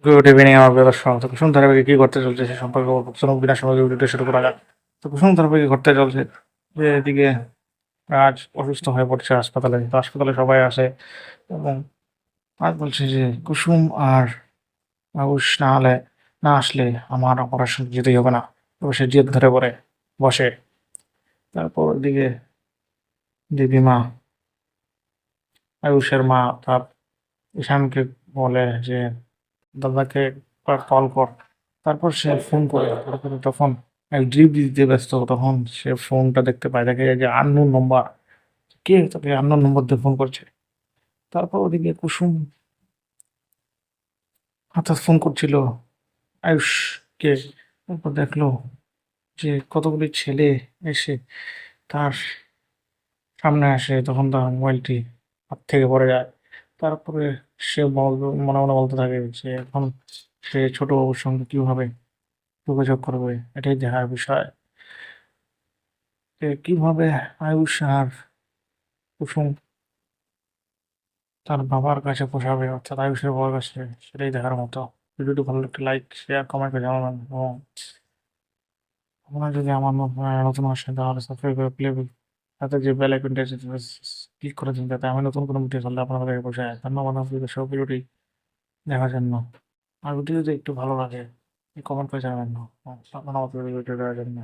Good evening আমার প্রিয় দর্শক। তো কুসুম ধারাবাহিকে কি ঘটতে চলছে সে সম্পর্কে বলবো। চলুন বিনা সময় ভিডিওটা শুরু করা যাক। তো কুসুম ধারাবাহিকে ঘটতে চলছে যে এদিকে রাজ অসুস্থ হয়ে পড়ছে হাসপাতালে। তো হাসপাতালে সবাই আসে এবং রাজ বলছে যে কুসুম আর আয়ুষ না আসলে আমার অপারেশন যেতেই হবে না। তো সে জেদ ধরে পড়ে বসে। তারপর ওদিকে দেবী মা, আয়ুষের মা তার ঈশানকে বলে যে দাদাকে একবার কল কর। তারপর সে ফোন করে, তখন এক ড্রিপ দিতে ব্যস্ত, তখন সে ফোনটা দেখতে পায়, দেখে যে আননোন নম্বর। কে তাকে আননোন নম্বর দিয়ে ফোন করছে? তারপর ওদিকে কুসুম হঠাৎ ফোন করছিল আয়ুষকে। তারপর দেখলো যে কতগুলি ছেলে এসে তার সামনে আসে, তখন তার মোবাইলটি হাত থেকে পড়ে যায়। তারপরে সে মনে মনে বলতে থাকে যে এখন সে ছোট বাবুর সঙ্গে কিভাবে যোগাযোগ করবে, এটাই দেখার বিষয়। যে কিভাবে আয়ুষ আর কুসুম তার বাবার কাছে পোষাবে, অর্থাৎ আয়ুষের বাবার কাছে, সেটাই দেখার মতো। ভিডিওটি ভালো লাগলে লাইক শেয়ার কমেন্ট করে জানাবেন, এবং আপনারা যদি আমার নতুন আসেন তাহলে সাবস্ক্রাইব করে প্লে সাথে যে বেল আইকনটা আছে ক্লিক করে দিন, যাতে আমি নতুন কোনো ভিডিও চাইলে আপনাদের কাছে পৌঁছায়। ধন্যবাদ আপনাদের সব ভিডিওটি দেখার জন্য। আর ভিডিও যদি একটু ভালো লাগে কমেন্ট করে জানাবেন। ধন্যবাদ ভিডিওটি দেখার জন্য।